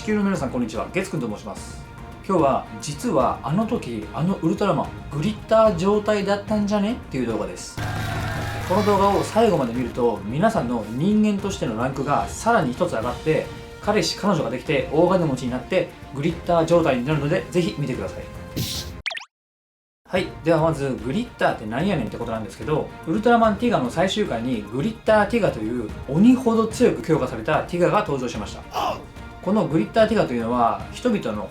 地球の皆さんこんにちは、月くんと申します。今日は実はあの時あのウルトラマングリッター状態だったんじゃねっていう動画です。この動画を最後まで見ると皆さんの人間としてのランクがさらに一つ上がって、彼氏彼女ができて大金持ちになってグリッター状態になるので、ぜひ見てください。はい、ではまずグリッターって何やねんってことなんですけど、ウルトラマンティガの最終回にグリッターティガという鬼ほど強く強化されたティガが登場しました。このグリッターティガというのは人々の、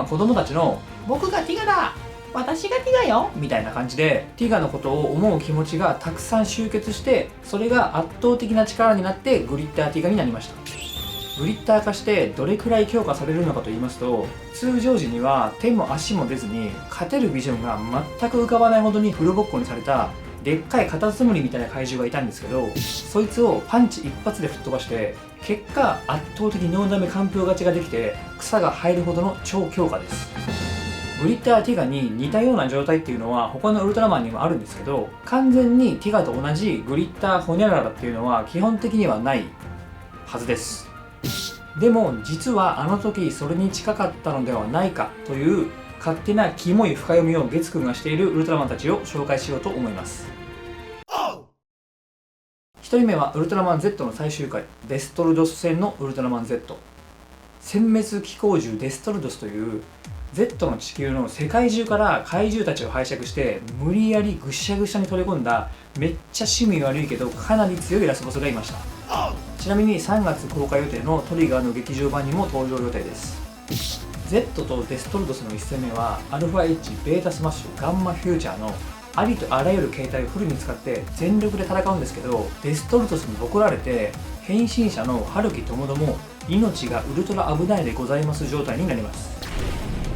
子供たちの僕がティガだ、私がティガよみたいな感じでティガのことを思う気持ちがたくさん集結して、それが圧倒的な力になってグリッターティガになりました。グリッター化してどれくらい強化されるのかと言いますと、通常時には手も足も出ずに勝てるビジョンが全く浮かばないほどにフルボッコにされたでっかいカタツムリみたいな怪獣がいたんですけど、そいつをパンチ一発で吹っ飛ばして、結果圧倒的ノーダメ完封勝ちができて草が生えるほどの超強化です。グリッターティガに似たような状態っていうのは他のウルトラマンにもあるんですけど、完全にティガと同じグリッターホニャララっていうのは基本的にはないはずです。でも実はあの時それに近かったのではないかという勝手なキモい深読みを月くんがしているウルトラマンたちを紹介しようと思います。1人目はウルトラマン Z の最終回、デストルドス戦のウルトラマン Z。 殲滅機構銃デストルドスという Z の地球の世界中から怪獣たちを拝借して無理やりぐしゃぐしゃに取り込んだ、めっちゃ趣味悪いけどかなり強いラスボスがいました。ちなみに3月公開予定のトリガーの劇場版にも登場予定です。 Z とデストルドスの1戦目はアルファエッジ、ベータスマッシュ、ガンマフューチャーのありとあらゆる形態をフルに使って全力で戦うんですけど、デストルドスにボコられて変身者の春樹ともども命がウルトラ危ないでございます状態になります。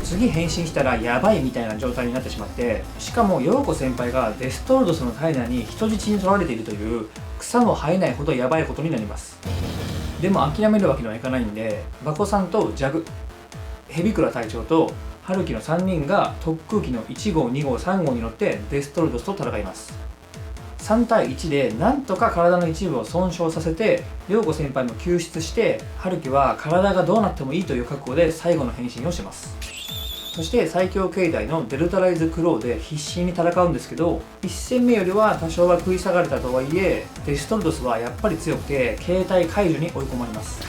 次変身したらやばいみたいな状態になってしまって、しかも陽子先輩がデストルドスの体内に人質に取られているという草も生えないほどやばいことになります。でも諦めるわけにはいかないんで、バコさんとジャグ、ヘビクラ隊長と春樹の3人が特空機の1号2号3号に乗ってデストルドスと戦います。3対1でなんとか体の一部を損傷させて陽子先輩も救出して、春樹は体がどうなってもいいという覚悟で最後の変身をします。そして最強形態のデルタライズクローで必死に戦うんですけど、1戦目よりは多少は食い下がれたとはいえ、デストルドスはやっぱり強くて形態解除に追い込まれます。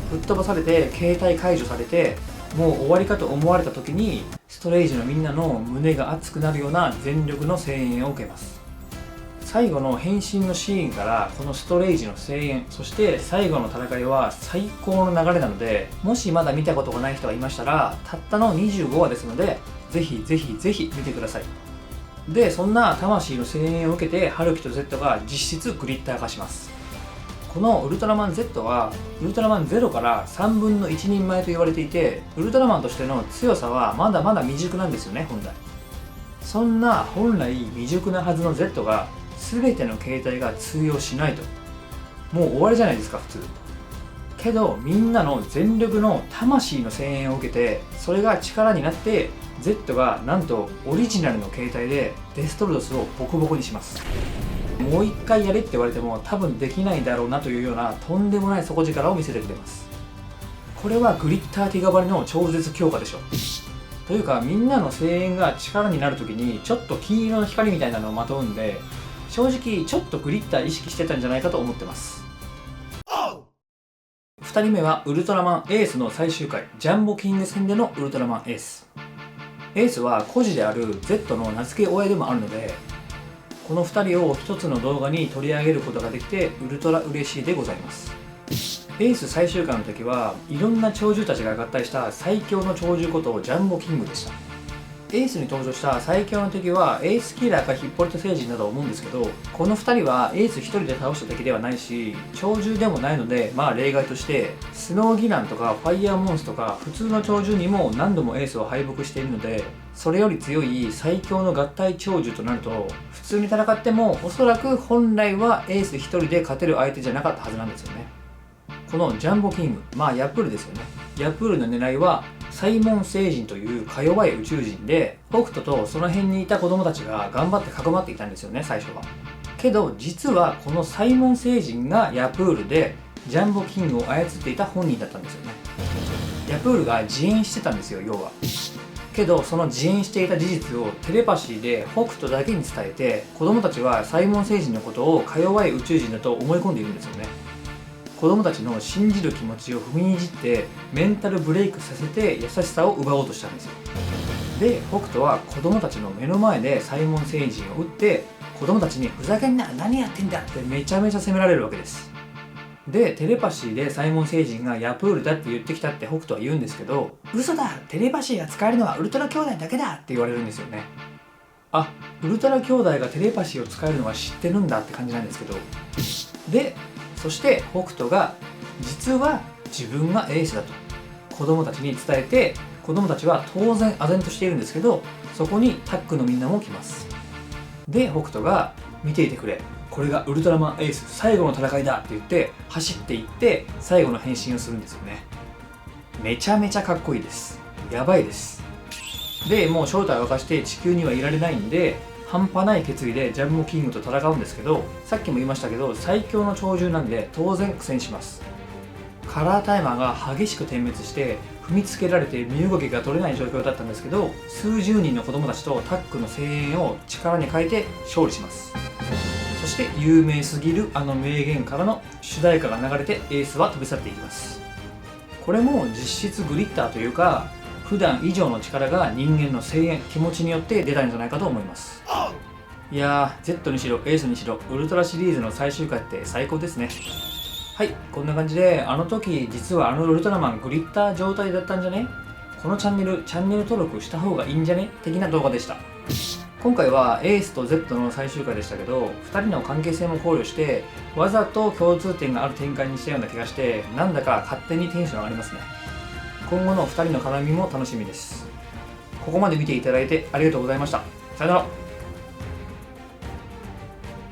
吹っ飛ばされて形態解除されてもう終わりかと思われた時に、ストレイジのみんなの胸が熱くなるような全力の声援を受けます。最後の変身のシーンからこのストレイジの声援、そして最後の戦いは最高の流れなので、もしまだ見たことがない人がいましたらたったの25話ですので、ぜひぜひぜひ見てください。で、そんな魂の声援を受けて春樹と Z が実質グリッター化します。このウルトラマン Z はウルトラマン0から3分の1人前と言われていて、ウルトラマンとしての強さはまだまだ未熟なんですよね、本来。そんな本来未熟なはずの Z が全ての形態が通用しないと、もう終わりじゃないですか普通。けどみんなの全力の魂の声援を受けて、それが力になって Z がなんとオリジナルの形態でデストルドスをボコボコにします。もう一回やれって言われても多分できないだろうなというようなとんでもない底力を見せてくれます。これはグリッターティガバリの超絶強化でしょ。というかみんなの声援が力になるときにちょっと金色の光みたいなのをまとうんで、正直ちょっとグリッター意識してたんじゃないかと思ってます。2人目はウルトラマンエースの最終回、ジャンボキング戦でのウルトラマンエース。エースは孤児である Z の名付け親でもあるので、この2人を一つの動画に取り上げることができてウルトラ嬉しいでございます。エース最終回の時はいろんな鳥獣たちが合体した最強の鳥獣ことジャンボキングでした。エースに登場した最強の敵はエースキラーかヒッポリト星人だと思うんですけど、この2人はエース1人で倒した敵ではないし鳥獣でもないので、例外としてスノーギランとかファイヤーモンスとか普通の鳥獣にも何度もエースを敗北しているので、それより強い最強の合体鳥獣となると普通に戦ってもおそらく本来はエース1人で勝てる相手じゃなかったはずなんですよね。このジャンボキング、ヤプールですよね。ヤプールの狙いはサイモン星人というか弱い宇宙人で、北斗とその辺にいた子供たちが頑張って囲まっていたんですよね、最初は。けど実はこのサイモン星人がヤプールでジャンボキングを操っていた本人だったんですよね。ヤプールが自演してたんですよ、要は。けどその自演していた事実をテレパシーで北斗だけに伝えて、子供たちはサイモン星人のことをか弱い宇宙人だと思い込んでいるんですよね。子供たちの信じる気持ちを踏みにじってメンタルブレイクさせて優しさを奪おうとしたんですよ。で北斗は子供たちの目の前でサイモン星人を撃って、子供たちにふざけんな、何やってんだってめちゃめちゃ責められるわけです。でテレパシーでサイモン星人がヤプールだって言ってきたって北斗は言うんですけど、嘘だ、テレパシーが使えるのはウルトラ兄弟だけだって言われるんですよね。あ、ウルトラ兄弟がテレパシーを使えるのは知ってるんだって感じなんですけど、でそして北斗が実は自分がエースだと子供たちに伝えて、子供たちは当然唖然としているんですけど、そこにタックのみんなも来ます。で北斗が見ていてくれ、これがウルトラマンエース最後の戦いだって言って走っていって最後の変身をするんですよね。めちゃめちゃかっこいいです。やばいです。でもう正体を明かして地球にはいられないんで、半端ない決意でジャンボキングと戦うんですけど、さっきも言いましたけど最強の鳥獣なんで当然苦戦します。カラータイマーが激しく点滅して踏みつけられて身動きが取れない状況だったんですけど、数十人の子供たちとタックの声援を力に変えて勝利します。そして有名すぎるあの名言からの主題歌が流れてエースは飛び去っていきます。これも実質グリッターというか、普段以上の力が人間の声援、気持ちによって出たんじゃないかと思います。いやー、 Z にしろエースにしろウルトラシリーズの最終回って最高ですね。はい、こんな感じで、あの時実はあのウルトラマングリッター状態だったんじゃね、このチャンネル登録した方がいいんじゃね的な動画でした。今回はエースと Z の最終回でしたけど、2人の関係性も考慮してわざと共通点がある展開にしたような気がして、なんだか勝手にテンション上がりますね。今後の2人の絡みも楽しみです。ここまで見ていただいてありがとうございました。さよなら。